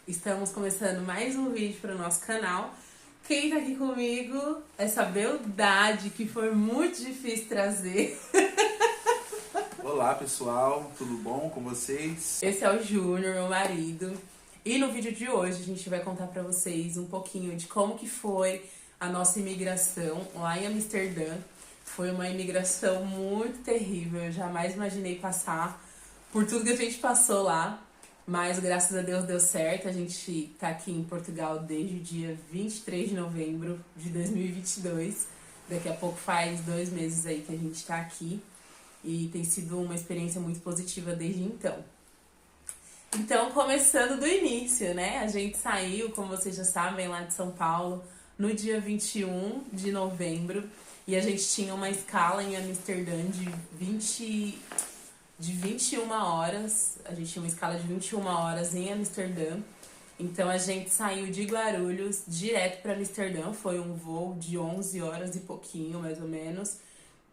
Estamos começando mais um vídeo para o nosso canal. Quem tá aqui comigo, essa beldade que foi muito difícil trazer. Olá pessoal, tudo bom com vocês? Esse é o Júnior, meu marido. E no vídeo de hoje a gente vai contar para vocês um pouquinho de como que foi a nossa imigração lá em Amsterdã. Foi uma imigração muito terrível, eu jamais imaginei passar por tudo que a gente passou lá. Mas graças a Deus deu certo, a gente tá aqui em Portugal desde o dia 23 de novembro de 2022. Daqui a pouco faz 2 meses aí que a gente tá aqui e tem sido uma experiência muito positiva desde então. Então, começando do início, né? A gente saiu, como vocês já sabem, lá de São Paulo no dia 21 de novembro e a gente tinha uma escala em Amsterdã de 21 horas, a gente tinha uma escala de 21 horas em Amsterdã. Então a gente saiu de Guarulhos direto para Amsterdã, foi um voo de 11 horas e pouquinho, mais ou menos.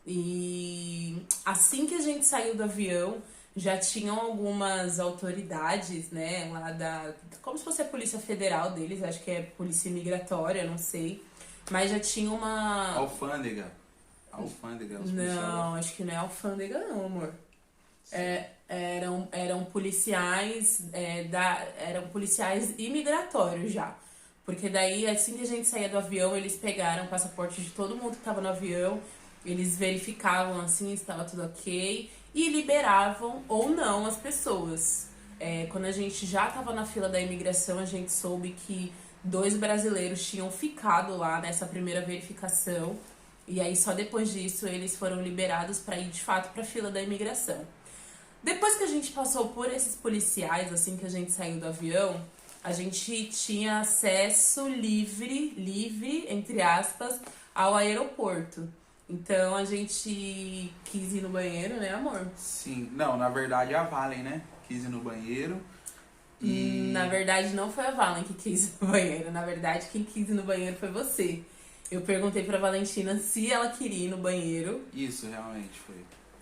E assim que a gente saiu do avião, já tinham algumas autoridades, né, lá como se fosse a Polícia Federal deles, acho que é Polícia Imigratória, não sei. Mas já tinha uma... Alfândega. Não, acho que não é alfândega não, amor. Eram policiais, eram policiais imigratórios já. Porque daí, assim que a gente saía do avião, eles pegaram o passaporte de todo mundo que estava no avião, eles verificavam assim se estava tudo ok e liberavam ou não as pessoas. Quando a gente já estava na fila da imigração, a gente soube que 2 brasileiros tinham ficado lá nessa primeira verificação. E aí, só depois disso, eles foram liberados para ir de fato para a fila da imigração. Depois que a gente passou por esses policiais, assim que a gente saiu do avião, a gente tinha acesso livre, entre aspas, ao aeroporto. Então a gente quis ir no banheiro, né, amor? Sim, não, na verdade a Valen, né? Quis ir no banheiro e... Na verdade não foi a Valen que quis ir no banheiro, na verdade quem quis ir no banheiro foi você. Eu perguntei pra Valentina se ela queria ir no banheiro. Isso, realmente foi.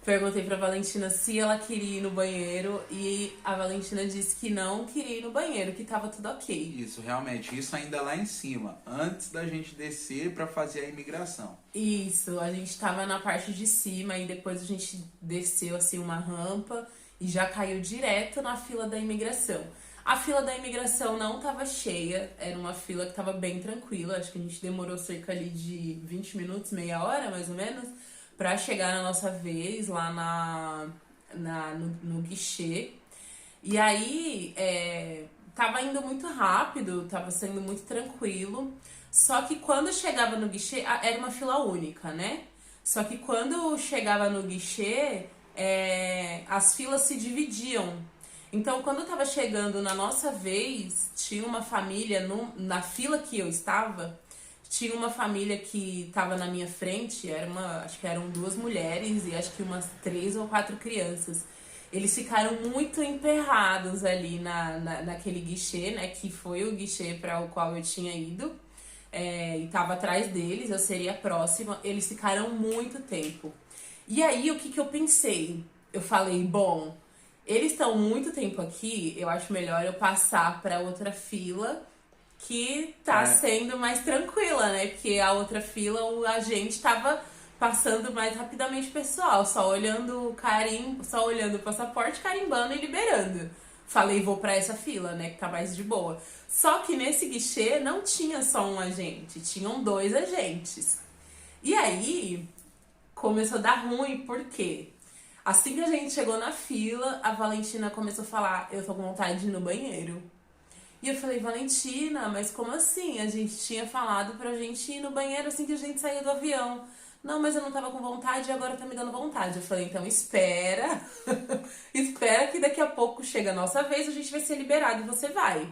Perguntei pra Valentina se ela queria ir no banheiro e a Valentina disse que não queria ir no banheiro, que tava tudo ok. Isso, realmente, isso ainda lá em cima, antes da gente descer pra fazer a imigração. Isso, a gente tava na parte de cima e depois a gente desceu assim uma rampa e já caiu direto na fila da imigração. A fila da imigração não tava cheia, era uma fila que tava bem tranquila, acho que a gente demorou cerca ali de 20 minutos, meia hora mais ou menos, pra chegar na nossa vez lá no guichê. E aí, tava indo muito rápido, tava sendo muito tranquilo. Só que quando chegava no guichê, era uma fila única, né? Só que quando chegava no guichê, as filas se dividiam. Então, quando eu tava chegando na nossa vez, tinha uma família, na fila que eu estava, tinha uma família que estava na minha frente, acho que eram 2 mulheres e acho que umas 3 ou 4 crianças. Eles ficaram muito emperrados ali naquele guichê, né? Que foi o guichê para o qual eu tinha ido. E tava atrás deles, eu seria a próxima. Eles ficaram muito tempo. E aí, o que eu pensei? Eu falei, bom, eles estão muito tempo aqui, eu acho melhor eu passar para outra fila que tá sendo mais tranquila, né? Porque a outra fila, a gente tava passando mais rapidamente o pessoal, só olhando o passaporte, carimbando e liberando. Falei, vou pra essa fila, né? Que tá mais de boa. Só que nesse guichê não tinha só um agente, tinham 2 agentes. E aí, começou a dar ruim, por quê? Assim que a gente chegou na fila, a Valentina começou a falar, eu tô com vontade de ir no banheiro. E eu falei, Valentina, mas como assim? A gente tinha falado pra gente ir no banheiro assim que a gente saiu do avião. Não, mas eu não tava com vontade e agora tá me dando vontade. Eu falei, então espera. Espera que daqui a pouco chega a nossa vez, a gente vai ser liberado e você vai.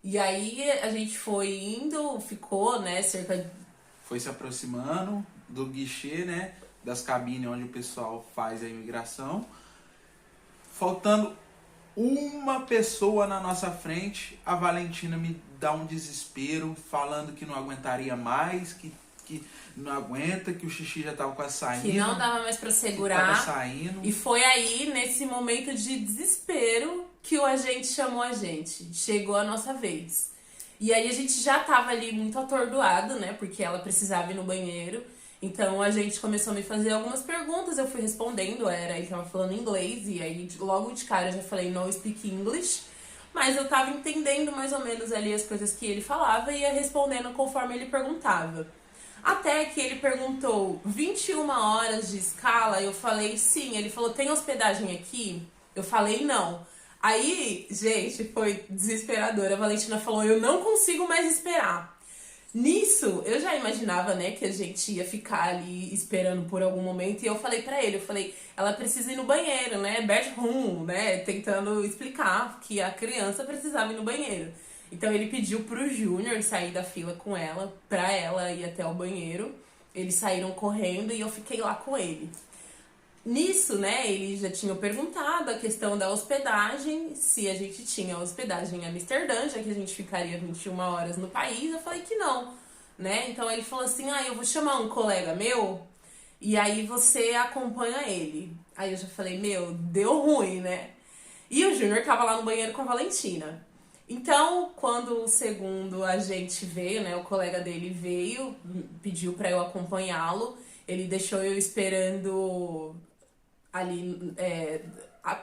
E aí a gente foi indo, ficou, né, Foi se aproximando do guichê, né? Das cabines onde o pessoal faz a imigração. Faltando uma pessoa na nossa frente, a Valentina me dá um desespero, falando que não aguentaria mais, que não aguenta, que o xixi já tava quase saindo. Que não dava mais pra segurar. Tava saindo. E foi aí, nesse momento de desespero, que o agente chamou a gente. Chegou a nossa vez. E aí a gente já tava ali muito atordoado, né? Porque ela precisava ir no banheiro. Então a gente começou a me fazer algumas perguntas, eu fui respondendo, ele tava falando inglês, e aí logo de cara eu já falei no speak English. Mas eu tava entendendo mais ou menos ali as coisas que ele falava e ia respondendo conforme ele perguntava. Até que ele perguntou 21 horas de escala, eu falei sim. Ele falou, tem hospedagem aqui? Eu falei não. Aí, gente, foi desesperador. A Valentina falou, eu não consigo mais esperar. Nisso, eu já imaginava, né, que a gente ia ficar ali esperando por algum momento. E eu falei pra ele, ela precisa ir no banheiro, né, bedroom, né, tentando explicar que a criança precisava ir no banheiro. Então ele pediu pro Júnior sair da fila com ela, pra ela ir até o banheiro. Eles saíram correndo e eu fiquei lá com ele. Nisso, né, eles já tinham perguntado a questão da hospedagem, se a gente tinha hospedagem em Amsterdã, já que a gente ficaria 21 horas no país. Eu falei que não, né? Então ele falou assim, eu vou chamar um colega meu e aí você acompanha ele. Aí eu já falei, deu ruim, né? E o Júnior tava lá no banheiro com a Valentina. Então, quando o segundo agente veio, né, o colega dele veio, pediu pra eu acompanhá-lo, ele deixou eu esperando ali,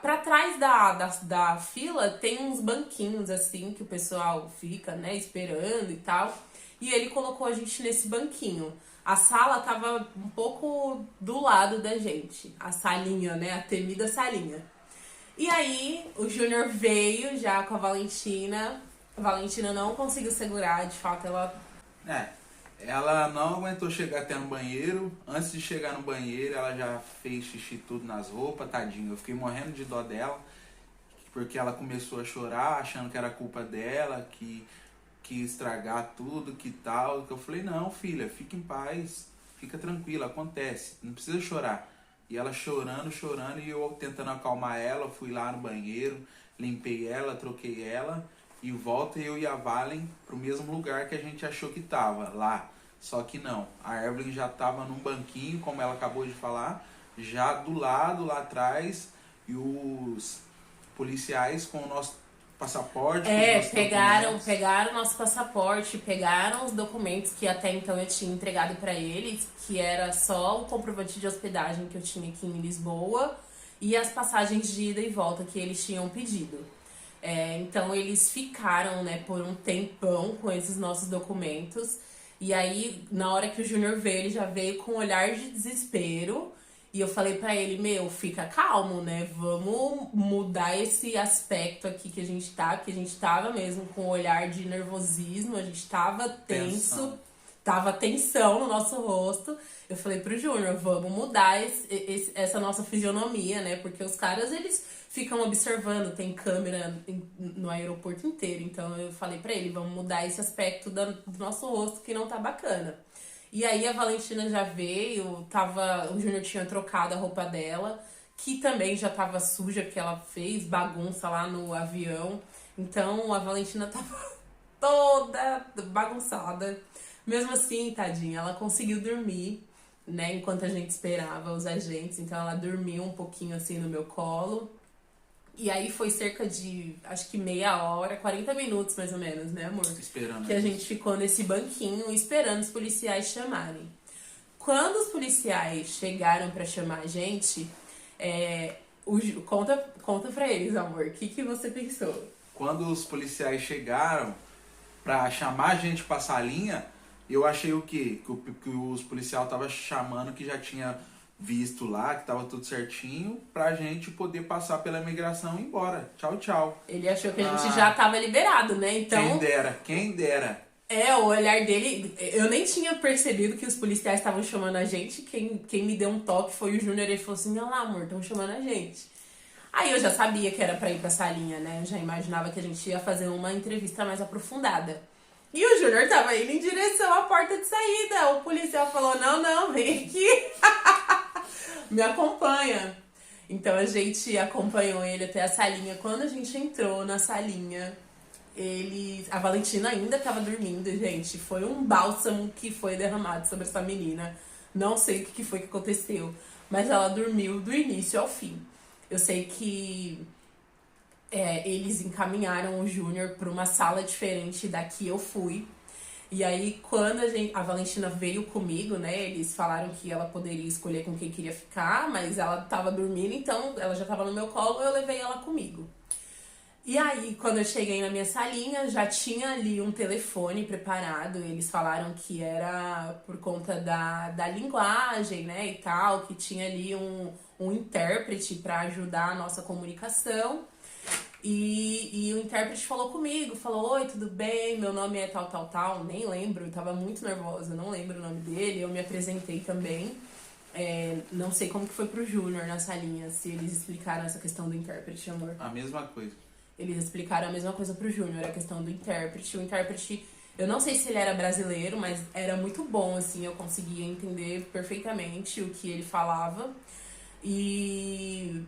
pra trás da fila tem uns banquinhos assim que o pessoal fica, né, esperando e tal. E ele colocou a gente nesse banquinho. A sala tava um pouco do lado da gente, a salinha, né, a temida salinha. E aí o Júnior veio já com a Valentina. A Valentina não conseguiu segurar, de fato ela não aguentou chegar até no banheiro. Antes de chegar no banheiro, ela já fez xixi tudo nas roupas, tadinho. Eu fiquei morrendo de dó dela, porque ela começou a chorar, achando que era culpa dela, que ia estragar tudo, que tal. Eu falei, não, filha, fica em paz, fica tranquila, acontece, não precisa chorar. E ela chorando, e eu tentando acalmar ela, fui lá no banheiro, limpei ela, troquei ela. E volta eu e a Valen pro mesmo lugar que a gente achou que tava, lá. Só que não, a Evelyn já tava num banquinho, como ela acabou de falar, já do lado, lá atrás, e os policiais com o nosso passaporte. Pegaram nosso passaporte, pegaram os documentos que até então eu tinha entregado pra eles, que era só o comprovante de hospedagem que eu tinha aqui em Lisboa, e as passagens de ida e volta que eles tinham pedido. Então eles ficaram, né, por um tempão com esses nossos documentos. E aí, na hora que o Júnior veio, ele já veio com um olhar de desespero. E eu falei pra ele, fica calmo, né? Vamos mudar esse aspecto aqui que a gente tá. Que a gente tava mesmo com um olhar de nervosismo, a gente tava tenso. Tava tensão no nosso rosto. Eu falei pro Júnior, vamos mudar essa nossa fisionomia, né? Porque os caras, eles ficam observando, tem câmera no aeroporto inteiro. Então eu falei pra ele, vamos mudar esse aspecto do nosso rosto que não tá bacana. E aí a Valentina já veio, o Júnior tinha trocado a roupa dela, que também já tava suja, porque ela fez bagunça lá no avião. Então a Valentina tava toda bagunçada. Mesmo assim, tadinha, ela conseguiu dormir, né, enquanto a gente esperava os agentes. Então ela dormiu um pouquinho assim no meu colo. E aí foi cerca de, acho que meia hora, 40 minutos mais ou menos, né, amor? Esperando. Que a gente ficou nesse banquinho esperando os policiais chamarem. Quando os policiais chegaram pra chamar a gente, conta pra eles, amor, o que você pensou? Quando os policiais chegaram pra chamar a gente pra salinha, eu achei o quê? Que os policiais estavam chamando que já tinha visto lá, que tava tudo certinho, pra gente poder passar pela imigração e ir embora. Tchau, tchau. Ele achou que a gente já tava liberado, né? Então, quem dera. O olhar dele... Eu nem tinha percebido que os policiais estavam chamando a gente. Quem me deu um toque foi o Júnior. Ele falou assim, olha lá, amor, estão chamando a gente. Aí eu já sabia que era pra ir pra salinha, né? Eu já imaginava que a gente ia fazer uma entrevista mais aprofundada. E o Júnior tava indo em direção à porta de saída. O policial falou, não, vem aqui. Me acompanha. Então a gente acompanhou ele até a salinha. Quando a gente entrou na salinha, a Valentina ainda estava dormindo, gente. Foi um bálsamo que foi derramado sobre essa menina. Não sei o que foi que aconteceu, mas ela dormiu do início ao fim. Eu sei que eles encaminharam o Júnior para uma sala diferente da que eu fui. E aí, quando a Valentina veio comigo, né, eles falaram que ela poderia escolher com quem queria ficar, mas ela tava dormindo, então ela já tava no meu colo, eu levei ela comigo. E aí, quando eu cheguei na minha salinha, já tinha ali um telefone preparado. Eles falaram que era por conta da linguagem, né, e tal, que tinha ali um intérprete para ajudar a nossa comunicação. E o intérprete falou comigo, falou: oi, tudo bem? Meu nome é tal, tal, tal. Nem lembro, eu tava muito nervosa, não lembro o nome dele. Eu me apresentei também. Não sei como que foi pro Júnior na salinha, se eles explicaram essa questão do intérprete, amor. A mesma coisa. Eles explicaram a mesma coisa pro Júnior, a questão do intérprete. O intérprete, eu não sei se ele era brasileiro, mas era muito bom, assim, eu conseguia entender perfeitamente o que ele falava. E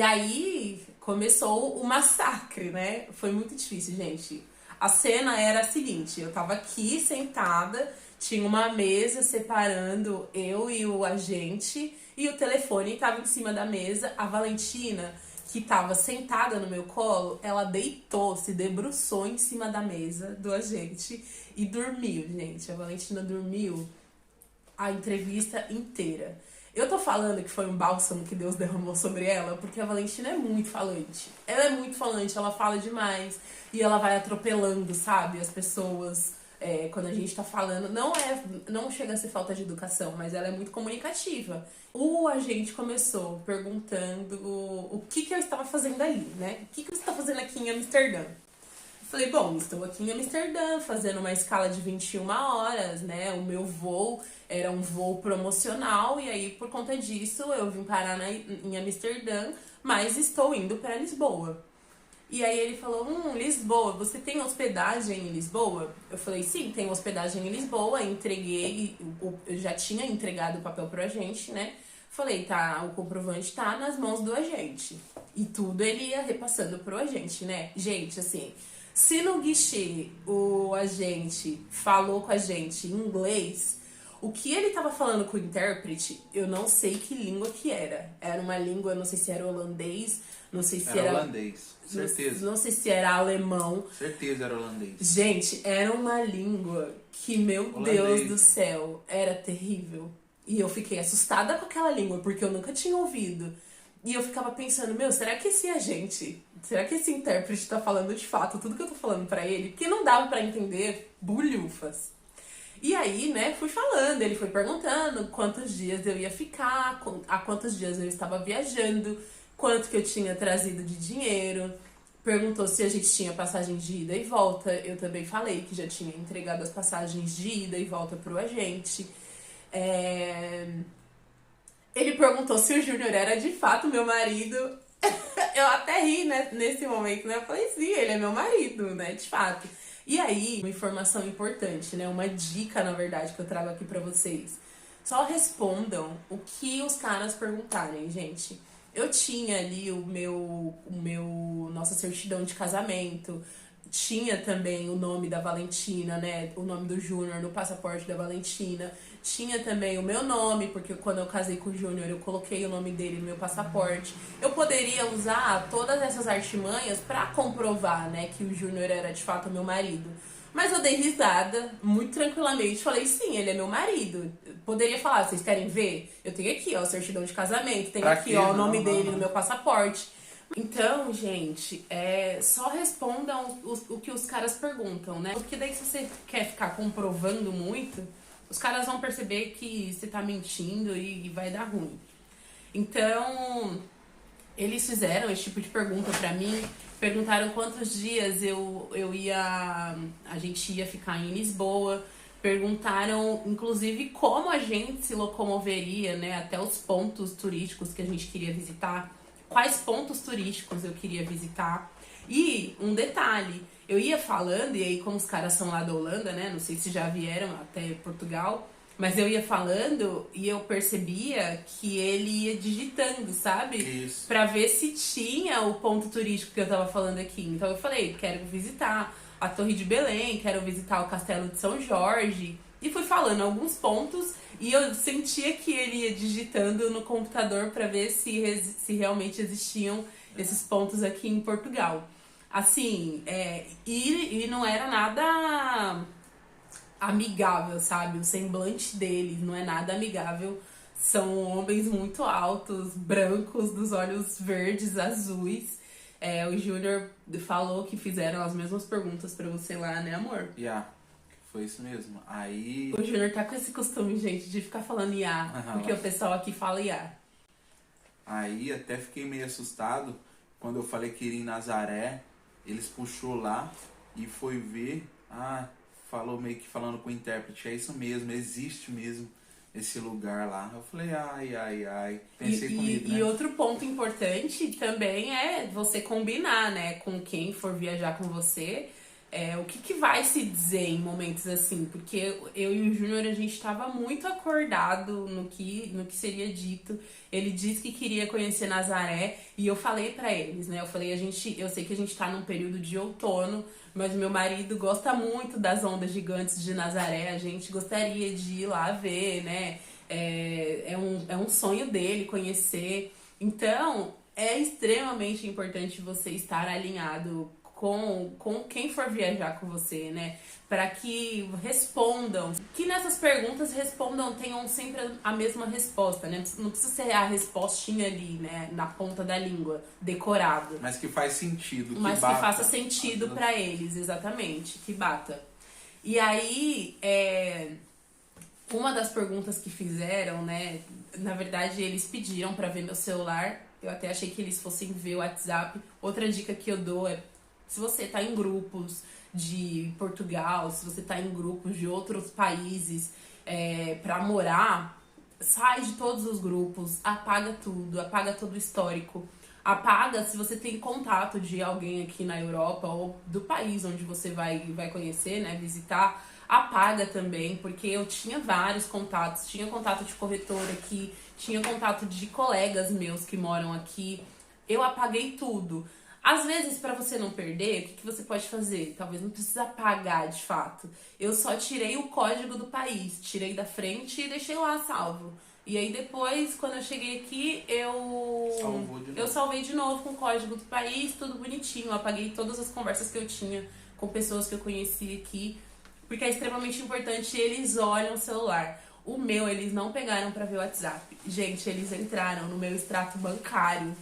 aí começou o massacre, né? Foi muito difícil, gente. A cena era a seguinte: eu tava aqui sentada, tinha uma mesa separando eu e o agente, e o telefone tava em cima da mesa. A Valentina, que tava sentada no meu colo, ela deitou, se debruçou em cima da mesa do agente e dormiu, gente. A Valentina dormiu a entrevista inteira. Eu tô falando que foi um bálsamo que Deus derramou sobre ela, porque a Valentina é muito falante. Ela é muito falante, ela fala demais. E ela vai atropelando, sabe, as pessoas. Quando a gente tá falando, não chega a ser falta de educação, mas ela é muito comunicativa. O agente começou perguntando o que eu estava fazendo ali, né? O que você está fazendo aqui em Amsterdã? Falei, bom, estou aqui em Amsterdã fazendo uma escala de 21 horas, né? O meu voo era um voo promocional e aí, por conta disso, eu vim parar em Amsterdã, mas estou indo para Lisboa. E aí ele falou, Lisboa, você tem hospedagem em Lisboa? Eu falei, sim, tenho hospedagem em Lisboa, entreguei, eu já tinha entregado o papel pro agente, né? Falei, tá, o comprovante tá nas mãos do agente. E tudo ele ia repassando pro agente, né? Gente, assim, se no guichê o agente falou com a gente em inglês, o que ele tava falando com o intérprete, eu não sei que língua que era. Era uma língua, não sei se era holandês, não sei se era holandês, certeza. Não sei se era alemão. Certeza era holandês. Gente, era uma língua que, meu Deus do céu, era terrível. E eu fiquei assustada com aquela língua, porque eu nunca tinha ouvido. E eu ficava pensando, será que esse intérprete tá falando de fato tudo que eu tô falando pra ele? Porque não dava pra entender bulhufas. E aí, né, fui falando, ele foi perguntando quantos dias eu ia ficar, há quantos dias eu estava viajando, quanto que eu tinha trazido de dinheiro. Perguntou se a gente tinha passagem de ida e volta. Eu também falei que já tinha entregado as passagens de ida e volta pro agente. Ele perguntou se o Júnior era de fato meu marido. Eu até ri, né, nesse momento, né? Eu falei, sim, ele é meu marido, né, de fato. E aí, uma informação importante, né? Uma dica, na verdade, que eu trago aqui pra vocês. Só respondam o que os caras perguntarem, gente. Eu tinha ali nossa certidão de casamento, tinha também o nome da Valentina, né? O nome do Júnior no passaporte da Valentina. Tinha também o meu nome, porque quando eu casei com o Júnior, eu coloquei o nome dele no meu passaporte. Eu poderia usar todas essas artimanhas pra comprovar, né, que o Júnior era de fato meu marido. Mas eu dei risada, muito tranquilamente. Falei, sim, ele é meu marido. Poderia falar, vocês querem ver? Eu tenho aqui, ó, a certidão de casamento. Tenho aqui, ó, o nome dele no meu passaporte. Então, gente, só respondam o que os caras perguntam, né? Porque daí se você quer ficar comprovando muito, os caras vão perceber que você tá mentindo e vai dar ruim. Então, eles fizeram esse tipo de pergunta pra mim. Perguntaram quantos dias a gente ia ficar em Lisboa. Perguntaram, inclusive, como a gente se locomoveria, né, até os pontos turísticos que a gente queria visitar. Quais pontos turísticos eu queria visitar. E um detalhe, eu ia falando, e aí como os caras são lá da Holanda, né, não sei se já vieram até Portugal, mas eu ia falando e eu percebia que ele ia digitando, sabe? Isso. Pra ver se tinha o ponto turístico que eu tava falando aqui. Então eu falei, quero visitar a Torre de Belém, quero visitar o Castelo de São Jorge. E fui falando alguns pontos e eu sentia que ele ia digitando no computador pra ver se realmente existiam esses pontos aqui em Portugal. Assim, e não era nada amigável, sabe? O semblante deles não é nada amigável. São homens muito altos, brancos, dos olhos verdes, azuis. O Júnior falou que fizeram as mesmas perguntas pra você lá, né, amor? Foi isso mesmo. Aí... O Júnior tá com esse costume, gente, de ficar falando porque o pessoal aqui fala Aí até fiquei meio assustado quando eu falei que iria em Nazaré. Eles puxou lá e foi ver. Falou meio que falando com o intérprete. É isso mesmo, existe mesmo esse lugar lá. Eu falei, ai. Pensei comigo, né? E outro ponto importante também é você combinar, né, com quem for viajar com você. O que vai se dizer em momentos assim, porque eu e o Júnior, a gente estava muito acordado no que seria dito. Ele disse que queria conhecer Nazaré e eu falei pra eles, né, eu sei que a gente tá num período de outono, mas meu marido gosta muito das ondas gigantes de Nazaré, a gente gostaria de ir lá ver, né, é um sonho dele conhecer. Então, é extremamente importante você estar alinhado com quem for viajar com você, né? Para que respondam, que nessas perguntas tenham sempre a mesma resposta, né? Não precisa ser a respostinha ali, né? Na ponta da língua, decorado. Mas que faz sentido, Mas que faça sentido para eles, exatamente, que bata. E aí, uma das perguntas que fizeram, né? Na verdade, eles pediram para ver meu celular. Eu até achei que eles fossem ver o WhatsApp. Outra dica que eu dou é: se você tá em grupos de Portugal, se você tá em grupos de outros países pra morar, sai de todos os grupos, apaga tudo, apaga todo o histórico. Apaga se você tem contato de alguém aqui na Europa ou do país onde você vai conhecer, né, visitar. Apaga também, porque eu tinha vários contatos, tinha contato de corretor aqui, tinha contato de colegas meus que moram aqui. Eu apaguei tudo. Às vezes, para você não perder, o que você pode fazer? Talvez não precisa apagar de fato. Eu só tirei o código do país, tirei da frente e deixei lá salvo. E aí depois, quando eu cheguei aqui, eu salvei de novo com o código do país, tudo bonitinho. Eu apaguei todas as conversas que eu tinha com pessoas que eu conheci aqui, porque é extremamente importante, eles olham o celular. O meu, eles não pegaram para ver o WhatsApp. Gente, eles entraram no meu extrato bancário.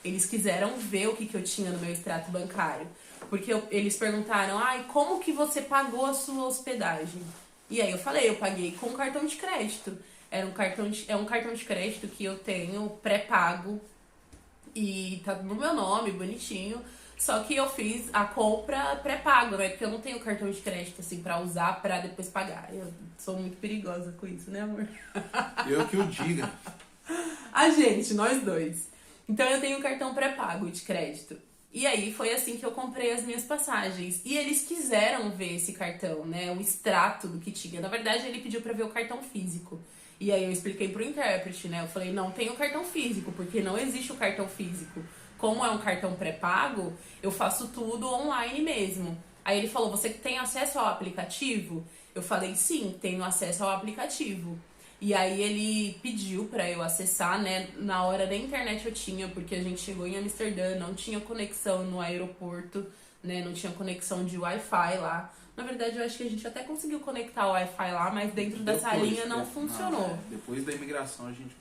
Eles quiseram ver o que eu tinha no meu extrato bancário. Porque eles perguntaram, como que você pagou a sua hospedagem? E aí eu falei, eu paguei com cartão de crédito. É um cartão de crédito que eu tenho pré-pago e tá no meu nome, bonitinho. Só que eu fiz a compra pré-pago, né? Porque eu não tenho cartão de crédito, assim, pra usar pra depois pagar. Eu sou muito perigosa com isso, né, amor? Eu que o diga. A gente, nós dois. Então eu tenho um cartão pré-pago de crédito. E aí foi assim que eu comprei as minhas passagens. E eles quiseram ver esse cartão, né? O extrato do que tinha. Na verdade, ele pediu pra ver o cartão físico. E aí eu expliquei pro intérprete, né? Eu falei, não tem o cartão físico, porque não existe o cartão físico. Como é um cartão pré-pago, eu faço tudo online mesmo. Aí ele falou, você tem acesso ao aplicativo? Eu falei, sim, tenho acesso ao aplicativo. E aí ele pediu pra eu acessar, né? Na hora da internet eu tinha, porque a gente chegou em Amsterdã, não tinha conexão no aeroporto, né? Não tinha conexão de Wi-Fi lá. Na verdade, eu acho que a gente até conseguiu conectar o Wi-Fi lá, mas dentro da salinha não funcionou. Depois da imigração a gente...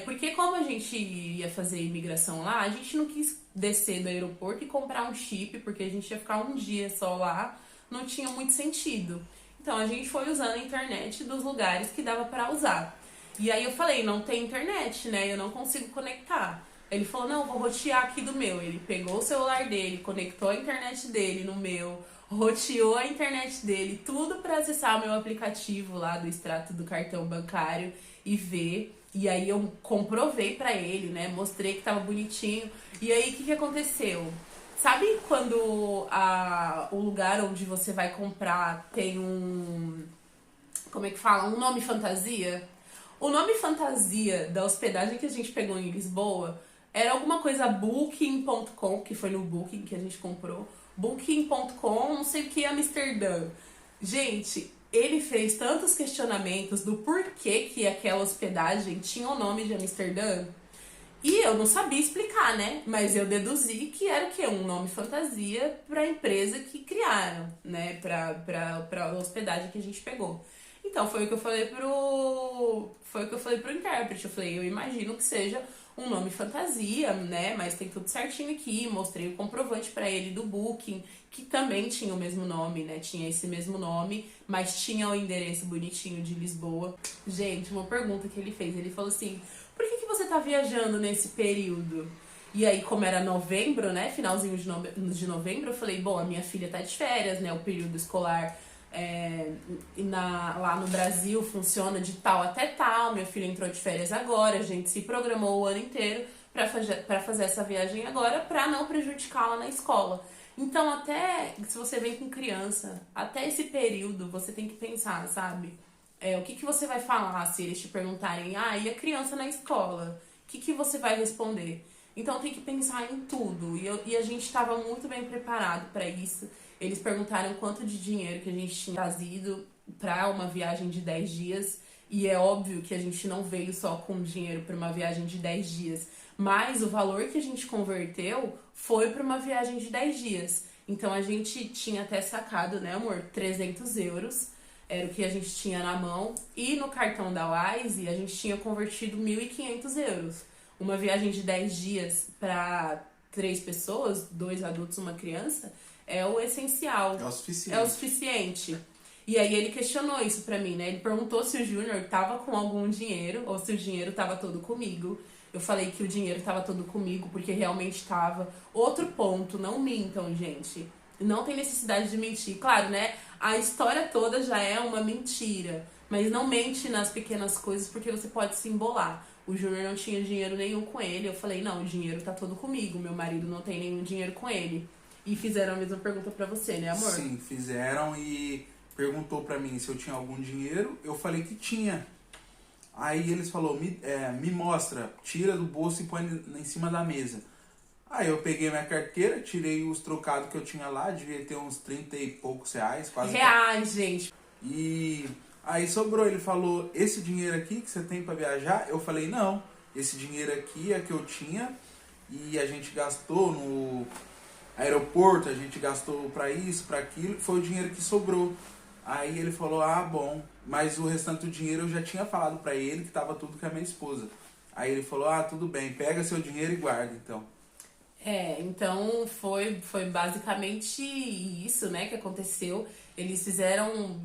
Porque como a gente ia fazer imigração lá, a gente não quis descer do aeroporto e comprar um chip, porque a gente ia ficar um dia só lá, não tinha muito sentido. Então a gente foi usando a internet dos lugares que dava pra usar. E aí eu falei, não tem internet, né? Eu não consigo conectar. Ele falou, não, vou rotear aqui do meu. Ele pegou o celular dele, conectou a internet dele no meu, roteou a internet dele, tudo pra acessar o meu aplicativo lá do extrato do cartão bancário e ver. E aí eu comprovei pra ele, né? Mostrei que tava bonitinho. E aí o que aconteceu? Sabe quando o lugar onde você vai comprar tem um... Como é que fala? Um nome fantasia? O nome fantasia da hospedagem que a gente pegou em Lisboa era alguma coisa Booking.com, que foi no Booking que a gente comprou. Booking.com, não sei o que, Amsterdã. Gente, ele fez tantos questionamentos do porquê que aquela hospedagem tinha o nome de Amsterdã. E eu não sabia explicar, né? Mas eu deduzi que era o quê? Um nome fantasia pra empresa que criaram, né? Pra hospedagem que a gente pegou. Então foi o que eu falei pro intérprete. Eu falei, eu imagino que seja um nome fantasia, né? Mas tem tudo certinho aqui. Mostrei o comprovante pra ele do Booking, que também tinha o mesmo nome, né? Tinha esse mesmo nome, mas tinha o endereço bonitinho de Lisboa. Gente, uma pergunta que ele fez. Ele falou assim: por que você tá viajando nesse período? E aí, como era novembro, né? Finalzinho de novembro, eu falei, bom, a minha filha tá de férias, né? O período escolar lá no Brasil funciona de tal até tal. Minha filha entrou de férias agora, a gente se programou o ano inteiro pra fazer essa viagem agora, pra não prejudicá-la na escola. Então, até se você vem com criança, até esse período, você tem que pensar, sabe? O que você vai falar se eles te perguntarem, e a criança na escola? O que você vai responder? Então tem que pensar em tudo. E a gente estava muito bem preparado para isso. Eles perguntaram quanto de dinheiro que a gente tinha trazido para uma viagem de 10 dias. E é óbvio que a gente não veio só com dinheiro para uma viagem de 10 dias. Mas o valor que a gente converteu foi para uma viagem de 10 dias. Então a gente tinha até sacado, né, amor? 300 euros. Era o que a gente tinha na mão. E no cartão da Wise, a gente tinha convertido 1.500 euros. Uma viagem de 10 dias para 3 pessoas, 2 adultos e uma criança, é o essencial. É o suficiente. É o suficiente. E aí ele questionou isso pra mim, né? Ele perguntou se o Júnior tava com algum dinheiro ou se o dinheiro tava todo comigo. Eu falei que o dinheiro tava todo comigo porque realmente tava. Outro ponto, não mintam, gente. Não tem necessidade de mentir. Claro, né? A história toda já é uma mentira. Mas não mente nas pequenas coisas porque você pode se embolar. O Júnior não tinha dinheiro nenhum com ele. Eu falei, não, o dinheiro tá todo comigo. Meu marido não tem nenhum dinheiro com ele. E fizeram a mesma pergunta pra você, né, amor? Sim, fizeram e perguntou pra mim se eu tinha algum dinheiro. Eu falei que tinha. Aí eles falaram, me mostra, tira do bolso e põe em cima da mesa. Aí eu peguei minha carteira, tirei os trocados que eu tinha lá, devia ter uns 30 e poucos reais, quase. Reais, gente. E aí sobrou, ele falou, esse dinheiro aqui que você tem pra viajar? Eu falei, não, esse dinheiro aqui é que eu tinha e a gente gastou no aeroporto, a gente gastou pra isso, pra aquilo, foi o dinheiro que sobrou. Aí ele falou, bom, mas o restante do dinheiro eu já tinha falado pra ele que tava tudo com a minha esposa. Aí ele falou, tudo bem, pega seu dinheiro e guarda, então. Então foi basicamente isso, né, que aconteceu. Eles fizeram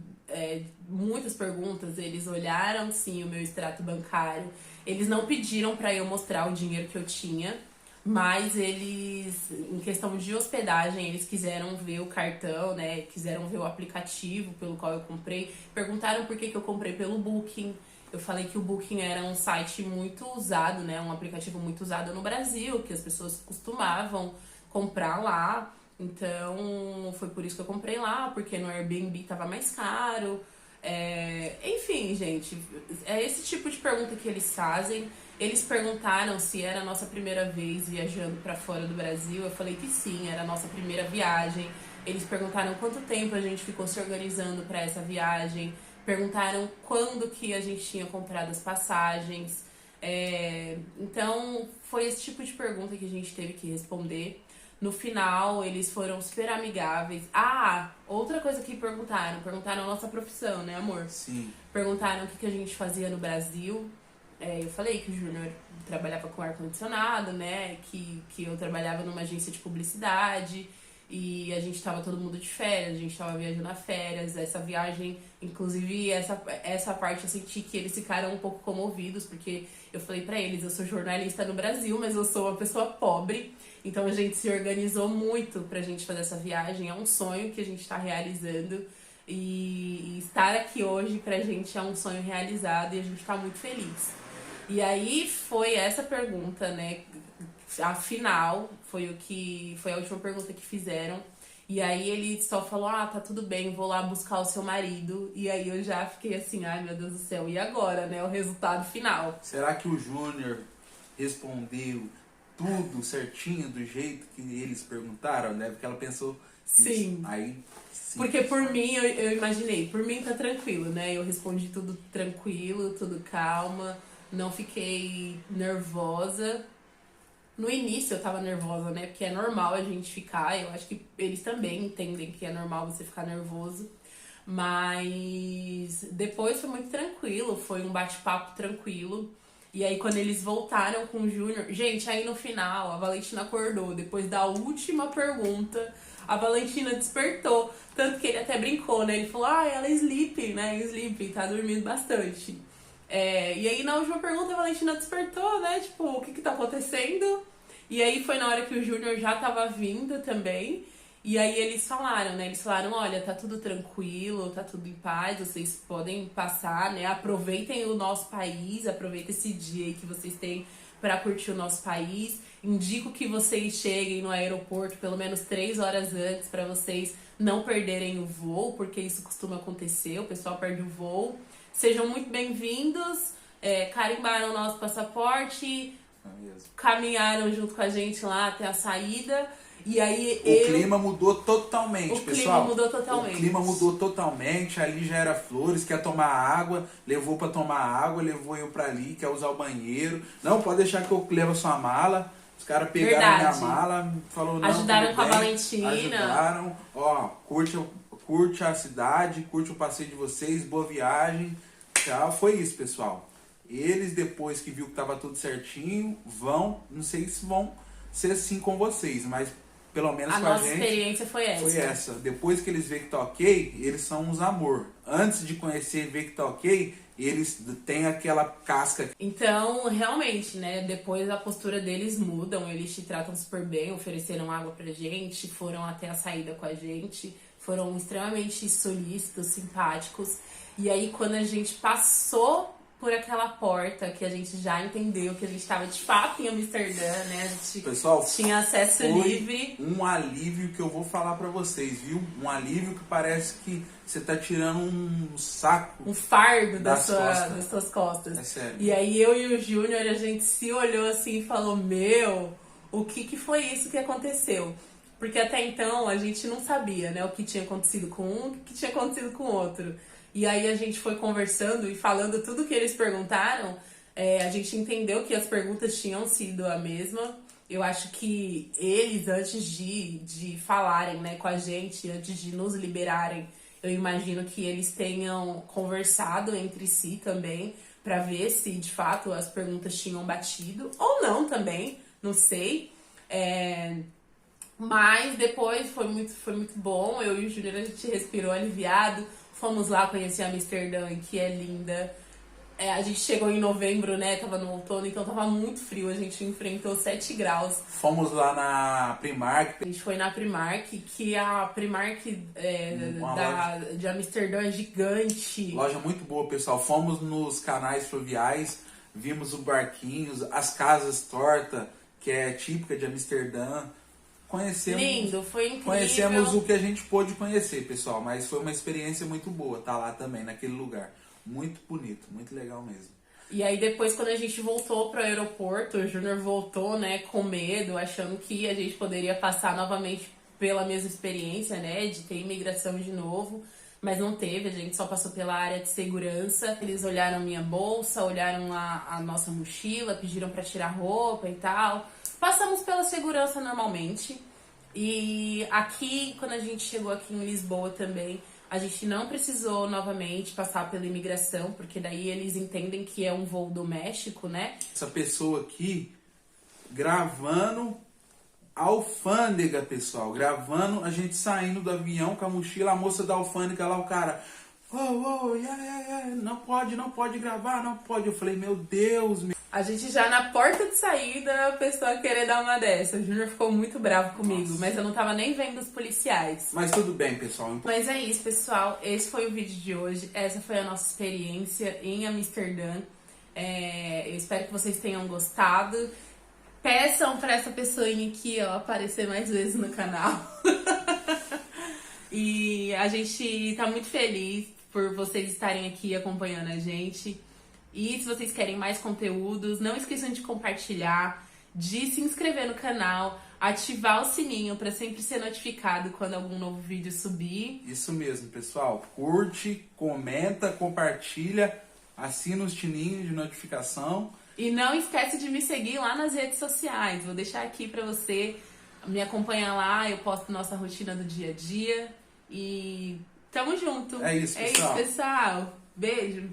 muitas perguntas, eles olharam, sim, o meu extrato bancário. Eles não pediram pra eu mostrar o dinheiro que eu tinha, mas eles, em questão de hospedagem, eles quiseram ver o cartão, né, quiseram ver o aplicativo pelo qual eu comprei. Perguntaram por que eu comprei pelo Booking. Eu falei que o Booking era um site muito usado, né? Um aplicativo muito usado no Brasil, que as pessoas costumavam comprar lá. Então, foi por isso que eu comprei lá, porque no Airbnb tava mais caro. Enfim, gente, é esse tipo de pergunta que eles fazem. Eles perguntaram se era a nossa primeira vez viajando pra fora do Brasil. Eu falei que sim, era a nossa primeira viagem. Eles perguntaram quanto tempo a gente ficou se organizando pra essa viagem. Perguntaram quando que a gente tinha comprado as passagens. Então, foi esse tipo de pergunta que a gente teve que responder. No final, eles foram super amigáveis. Outra coisa que perguntaram a nossa profissão, né, amor? Sim. Perguntaram o que a gente fazia no Brasil. Eu falei que o Júnior trabalhava com ar-condicionado, né? Que eu trabalhava numa agência de publicidade. E a gente tava todo mundo de férias, a gente tava viajando a férias. Essa viagem, inclusive, essa parte eu senti que eles ficaram um pouco comovidos, porque eu falei pra eles, eu sou jornalista no Brasil, mas eu sou uma pessoa pobre. Então a gente se organizou muito pra gente fazer essa viagem. É um sonho que a gente tá realizando. E estar aqui hoje pra gente é um sonho realizado e a gente tá muito feliz. E aí foi essa pergunta, né? Afinal, foi a última pergunta que fizeram. E aí ele só falou, tá tudo bem, vou lá buscar o seu marido. E aí eu já fiquei assim, ai meu Deus do céu, e agora, né? O resultado final. Será que o Júnior respondeu tudo certinho do jeito que eles perguntaram, né? Porque ela pensou sim. Isso. Aí, sim. Porque por mim, eu imaginei, por mim tá tranquilo, né? Eu respondi tudo tranquilo, tudo calma, não fiquei nervosa. No início eu tava nervosa, né? Porque é normal a gente ficar. Eu acho que eles também entendem que é normal você ficar nervoso. Mas depois foi muito tranquilo, foi um bate-papo tranquilo. E aí quando eles voltaram com o Júnior, gente, aí no final a Valentina acordou, depois da última pergunta, a Valentina despertou, tanto que ele até brincou, né? Ele falou: "Ah, ela é sleeping, né? Sleeping, tá dormindo bastante". E aí na última pergunta a Valentina despertou, né? Tipo, o que tá acontecendo? E aí foi na hora que o Júnior já tava vindo também. E aí eles falaram, né? Eles falaram: "Olha, tá tudo tranquilo, tá tudo em paz, vocês podem passar, né? Aproveitem o nosso país, aproveitem esse dia aí que vocês têm para curtir o nosso país. Indico que vocês cheguem no aeroporto pelo menos 3 horas antes para vocês não perderem o voo, porque isso costuma acontecer, o pessoal perde o voo. Sejam muito bem-vindos, carimbaram o nosso passaporte, caminharam junto com a gente lá até a saída". E aí o clima mudou totalmente, pessoal. O clima mudou totalmente. O clima mudou totalmente. Ali já era Flores, quer tomar água, levou pra tomar água, levou eu pra ali, quer usar o banheiro. Não, pode deixar que eu levo a sua mala. Os caras pegaram minha mala, falou não. Ajudaram com a bem, Valentina. Ajudaram. Ó, curte a cidade, curte o passeio de vocês, boa viagem. Tchau. Foi isso, pessoal. Eles, depois que viu que tava tudo certinho, não sei se vão ser assim com vocês, mas pelo menos a com a nossa gente experiência foi essa. Foi essa. Depois que eles veem que tá ok, eles são uns amor. Antes de conhecer e ver que tá ok, eles têm aquela casca. Então, realmente, né? Depois a postura deles mudam, eles te tratam super bem, ofereceram água pra gente, foram até a saída com a gente, foram extremamente solícitos, simpáticos. E aí, quando a gente passou por aquela porta, que a gente já entendeu que a gente estava de fato em Amsterdã, né? A gente Pessoal, tinha acesso livre. Um alívio que eu vou falar pra vocês, viu? Um alívio que parece que você tá tirando um saco. Um fardo das suas costas. É sério. E aí eu e o Júnior, a gente se olhou assim e falou: "Meu, o que foi isso que aconteceu?" Porque até então a gente não sabia, né? O que tinha acontecido com um, o que tinha acontecido com o outro. E aí a gente foi conversando e falando tudo que eles perguntaram, a gente entendeu que as perguntas tinham sido a mesma. Eu acho que eles, antes de falarem, né, com a gente, antes de nos liberarem, eu imagino que eles tenham conversado entre si também, para ver se de fato as perguntas tinham batido, ou não também, não sei. Mas depois foi muito bom, eu e o Júnior, a gente respirou aliviado. Fomos lá conhecer Amsterdã, que é linda. A gente chegou em novembro, né? Tava no outono, então tava muito frio. A gente enfrentou 7 graus. Fomos lá na Primark. A gente foi na Primark, que a Primark de Amsterdã é gigante. Loja muito boa, pessoal. Fomos nos canais fluviais, vimos os barquinhos, as casas tortas, que é típica de Amsterdã. Conhecemos, lindo, foi incrível. Conhecemos o que a gente pôde conhecer, pessoal, mas foi uma experiência muito boa estar lá também, naquele lugar. Muito bonito, muito legal mesmo. E aí depois, quando a gente voltou pro aeroporto, o Júnior voltou, né, com medo, achando que a gente poderia passar novamente pela mesma experiência, né, de ter imigração de novo. Mas não teve, a gente só passou pela área de segurança. Eles olharam minha bolsa, olharam a nossa mochila, pediram pra tirar roupa e tal. Passamos pela segurança normalmente. E aqui, quando a gente chegou aqui em Lisboa também, a gente não precisou novamente passar pela imigração, porque daí eles entendem que é um voo doméstico, né? Essa pessoa aqui gravando a alfândega, pessoal, gravando a gente saindo do avião com a mochila, a moça da alfândega lá, o cara, não pode gravar, não pode. Eu falei, meu Deus, A gente já na porta de saída, a pessoa querer dar uma dessa. O Júnior ficou muito bravo comigo, mas eu não tava nem vendo os policiais. Mas tudo bem, pessoal. Mas é isso, pessoal. Esse foi o vídeo de hoje. Essa foi a nossa experiência em Amsterdã. Eu espero que vocês tenham gostado. Peçam pra essa pessoinha aqui, ó, aparecer mais vezes no canal. E a gente tá muito feliz por vocês estarem aqui acompanhando a gente. E se vocês querem mais conteúdos, não esqueçam de compartilhar, de se inscrever no canal, ativar o sininho para sempre ser notificado quando algum novo vídeo subir. Isso mesmo, pessoal. Curte, comenta, compartilha, assina o sininho de notificação. E não esquece de me seguir lá nas redes sociais. Vou deixar aqui pra você me acompanhar lá. Eu posto nossa rotina do dia a dia. E tamo junto. É isso, pessoal. É isso, pessoal. Beijo.